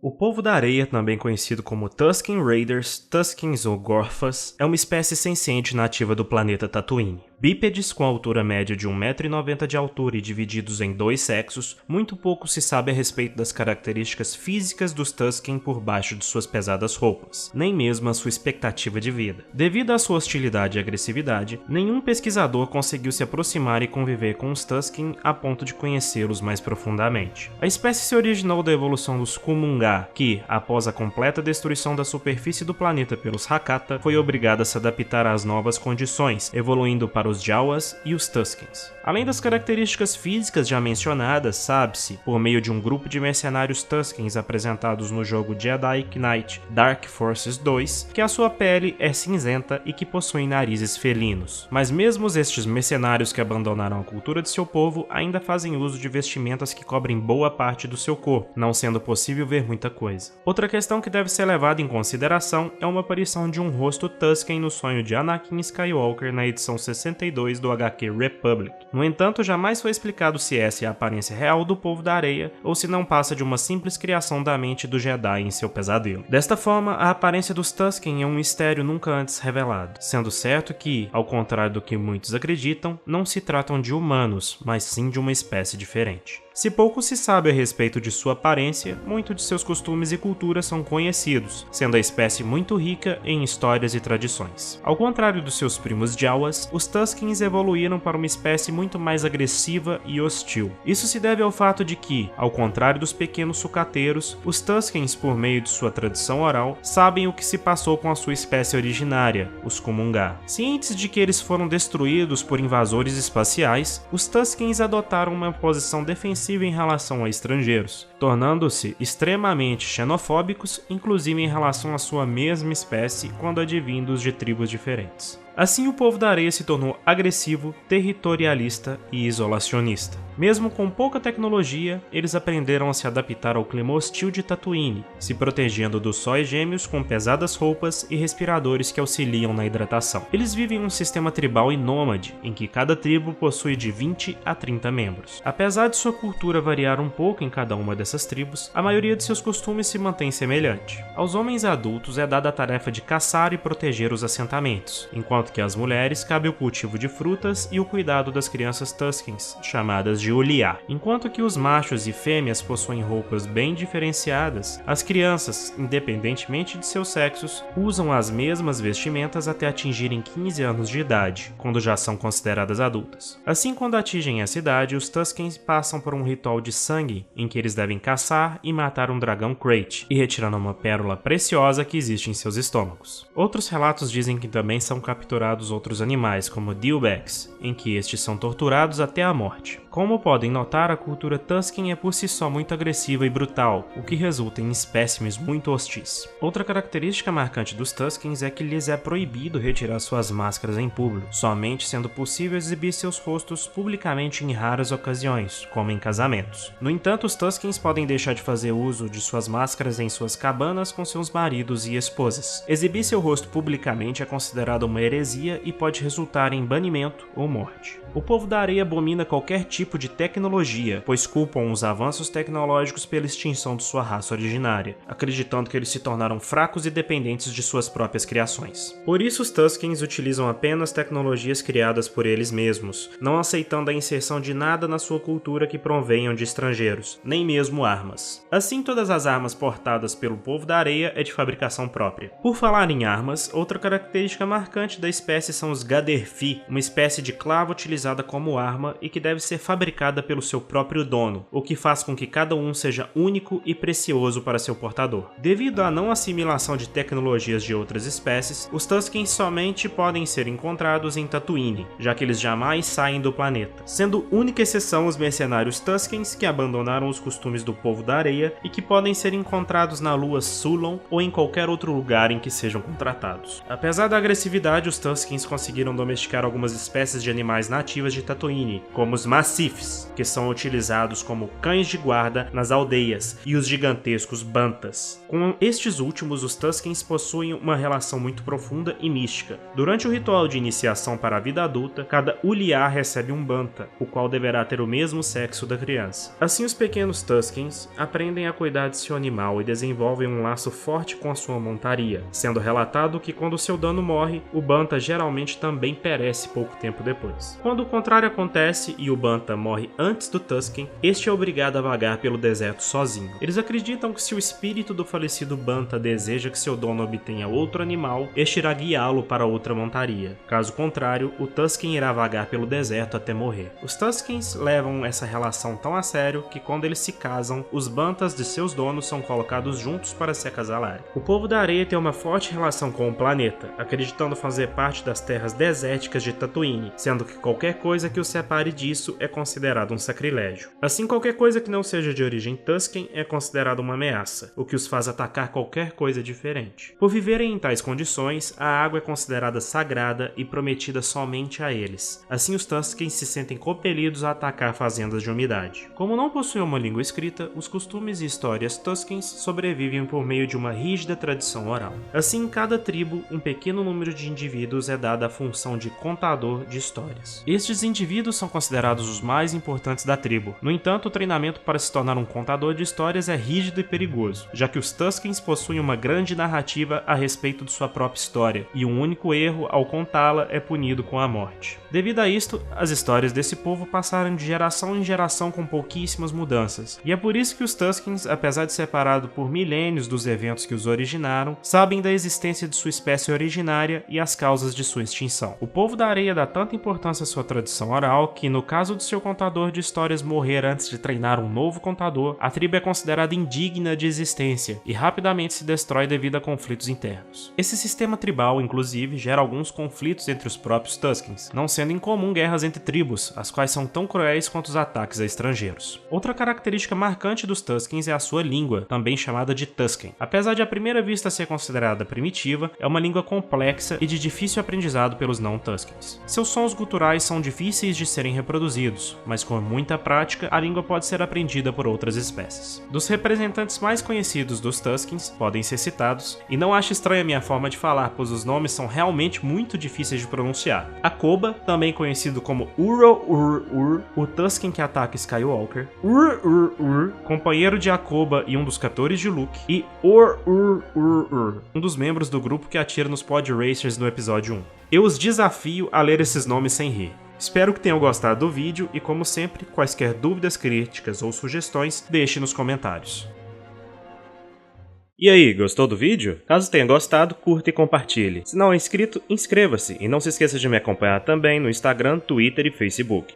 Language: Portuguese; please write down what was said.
O Povo da Areia, também conhecido como Tusken Raiders, Tuskens ou Gorfas, é uma espécie senciente nativa do planeta Tatooine. Bípedes com altura média de 1,90 m de altura e divididos em dois sexos, muito pouco se sabe a respeito das características físicas dos Tusken por baixo de suas pesadas roupas, nem mesmo a sua expectativa de vida. Devido à sua hostilidade e agressividade, nenhum pesquisador conseguiu se aproximar e conviver com os Tusken a ponto de conhecê-los mais profundamente. A espécie se originou da evolução dos Kumunga, que, após a completa destruição da superfície do planeta pelos Hakata, foi obrigada a se adaptar às novas condições, evoluindo para os Jawas e os Tuskens. Além das características físicas já mencionadas, sabe-se, por meio de um grupo de mercenários Tuskens apresentados no jogo Jedi Knight Dark Forces 2, que a sua pele é cinzenta e que possuem narizes felinos. Mas mesmo estes mercenários que abandonaram a cultura de seu povo ainda fazem uso de vestimentas que cobrem boa parte do seu corpo, não sendo possível ver muita coisa. Outra questão que deve ser levada em consideração é uma aparição de um rosto Tusken no sonho de Anakin Skywalker na edição 62 do HQ Republic. No entanto, jamais foi explicado se essa é a aparência real do Povo da Areia ou se não passa de uma simples criação da mente do Jedi em seu pesadelo. Desta forma, a aparência dos Tusken é um mistério nunca antes revelado, sendo certo que, ao contrário do que muitos acreditam, não se tratam de humanos, mas sim de uma espécie diferente. Se pouco se sabe a respeito de sua aparência, muito de seus costumes e culturas são conhecidos, sendo a espécie muito rica em histórias e tradições. Ao contrário dos seus primos Jawas, os Tuskens evoluíram para uma espécie muito mais agressiva e hostil. Isso se deve ao fato de que, ao contrário dos pequenos sucateiros, os Tuskens, por meio de sua tradição oral, sabem o que se passou com a sua espécie originária, os Kumunga. Cientes de que eles foram destruídos por invasores espaciais, os Tuskens adotaram uma posição defensiva em relação a estrangeiros, tornando-se extremamente xenofóbicos, inclusive em relação à sua mesma espécie quando advindos de tribos diferentes. Assim, o Povo da Areia se tornou agressivo, territorialista e isolacionista. Mesmo com pouca tecnologia, eles aprenderam a se adaptar ao clima hostil de Tatooine, se protegendo dos sóis gêmeos com pesadas roupas e respiradores que auxiliam na hidratação. Eles vivem em um sistema tribal e nômade, em que cada tribo possui de 20 a 30 membros. Apesar de sua cultura variar um pouco em cada uma dessas tribos, a maioria de seus costumes se mantém semelhante. Aos homens adultos é dada a tarefa de caçar e proteger os assentamentos, enquanto que às mulheres cabe o cultivo de frutas e o cuidado das crianças Tuskens, chamadas de Uliá. Enquanto que os machos e fêmeas possuem roupas bem diferenciadas, as crianças, independentemente de seus sexos, usam as mesmas vestimentas até atingirem 15 anos de idade, quando já são consideradas adultas. Assim, quando atingem essa idade, os Tuskens passam por um ritual de sangue, em que eles devem caçar e matar um dragão Krayt, e retirando uma pérola preciosa que existe em seus estômagos. Outros relatos dizem que também são capturados outros animais, como Dewbacks, em que estes são torturados até a morte. Como podem notar, a cultura Tusken é por si só muito agressiva e brutal, o que resulta em espécimes muito hostis. Outra característica marcante dos Tuskens é que lhes é proibido retirar suas máscaras em público, somente sendo possível exibir seus rostos publicamente em raras ocasiões, como em casamentos. No entanto, os Tuskens podem deixar de fazer uso de suas máscaras em suas cabanas com seus maridos e esposas. Exibir seu rosto publicamente é considerado uma heresia e pode resultar em banimento ou morte. O Povo da Areia abomina qualquer tipo de tecnologia, pois culpam os avanços tecnológicos pela extinção de sua raça originária, acreditando que eles se tornaram fracos e dependentes de suas próprias criações. Por isso, os Tuskens utilizam apenas tecnologias criadas por eles mesmos, não aceitando a inserção de nada na sua cultura que provenham de estrangeiros, nem mesmo armas. Assim, todas as armas portadas pelo Povo da Areia é de fabricação própria. Por falar em armas, outra característica marcante da espécie são os Gaderfi, uma espécie de clava utilizada como arma e que deve ser fabricada pelo seu próprio dono, o que faz com que cada um seja único e precioso para seu portador. Devido à não assimilação de tecnologias de outras espécies, os Tuskens somente podem ser encontrados em Tatooine, já que eles jamais saem do planeta, sendo única exceção os mercenários Tuskens que abandonaram os costumes do Povo da Areia e que podem ser encontrados na lua Sulon ou em qualquer outro lugar em que sejam contratados. Apesar da agressividade, os Tuskens conseguiram domesticar algumas espécies de animais nativas de Tatooine, como os Massifs, que são utilizados como cães de guarda nas aldeias, e os gigantescos Bantas. Com estes últimos, os Tuskens possuem uma relação muito profunda e mística. Durante o ritual de iniciação para a vida adulta, cada Uliar recebe um Banta, o qual deverá ter o mesmo sexo da criança. Assim, os pequenos Tuskens aprendem a cuidar de seu animal e desenvolvem um laço forte com a sua montaria, sendo relatado que quando seu dono morre, o Banta geralmente também perece pouco tempo depois. Quando o contrário acontece e o Banta morre antes do Tusken, este é obrigado a vagar pelo deserto sozinho. Eles acreditam que se o espírito do falecido Banta deseja que seu dono obtenha outro animal, este irá guiá-lo para outra montaria. Caso contrário, o Tusken irá vagar pelo deserto até morrer. Os Tuskens levam essa relação tão a sério que quando eles se casam, os Bantas de seus donos são colocados juntos para se acasalarem. O povo da areia tem uma forte relação com o planeta, acreditando fazer parte das terras desérticas de Tatooine, sendo que qualquer coisa que os separe disso é considerado um sacrilégio. Assim, qualquer coisa que não seja de origem Tusken é considerada uma ameaça, o que os faz atacar qualquer coisa diferente. Por viverem em tais condições, a água é considerada sagrada e prometida somente a eles. Assim, os Tuskens se sentem compelidos a atacar fazendas de umidade. Como não possuem uma língua escrita, os costumes e histórias Tuskens sobrevivem por meio de uma rígida tradição oral. Assim, em cada tribo, um pequeno número de indivíduos é dada a função de contador de histórias. Estes indivíduos são considerados os mais importantes da tribo. No entanto, o treinamento para se tornar um contador de histórias é rígido e perigoso, já que os Tuskens possuem uma grande narrativa a respeito de sua própria história, e um único erro ao contá-la é punido com a morte. Devido a isto, as histórias desse povo passaram de geração em geração com pouquíssimas mudanças, e é por isso que os Tuskens, apesar de separados por milênios dos eventos que os originaram, sabem da existência de sua espécie originária e as causas de sua extinção. O povo da areia dá tanta importância à sua tradição oral que, no caso de seu contador de histórias morrer antes de treinar um novo contador, a tribo é considerada indigna de existência e rapidamente se destrói devido a conflitos internos. Esse sistema tribal, inclusive, gera alguns conflitos entre os próprios Tuskens, não sendo incomum guerras entre tribos, as quais são tão cruéis quanto os ataques a estrangeiros. Outra característica marcante dos Tuskens é a sua língua, também chamada de Tusken. Apesar de à primeira vista ser considerada primitiva, é uma língua complexa e de difícil aprendizado pelos não-Tuskens. Seus sons guturais são difíceis de serem reproduzidos, mas com muita prática, a língua pode ser aprendida por outras espécies. Dos representantes mais conhecidos dos Tuskens podem ser citados, e não acho estranha a minha forma de falar, pois os nomes são realmente muito difíceis de pronunciar. Akoba, também conhecido como Uro-Ur-Ur, o Tusken que ataca Skywalker, Ur-Ur-Ur, companheiro de Akoba e um dos captores de Luke, e Or-Ur-Ur-Ur, um dos membros do grupo que atira nos Pod Racers no episódio 1. Eu os desafio a ler esses nomes sem rir. Espero que tenham gostado do vídeo e, como sempre, quaisquer dúvidas, críticas ou sugestões, deixe nos comentários. E aí, gostou do vídeo? Caso tenha gostado, curta e compartilhe. Se não é inscrito, inscreva-se e não se esqueça de me acompanhar também no Instagram, Twitter e Facebook.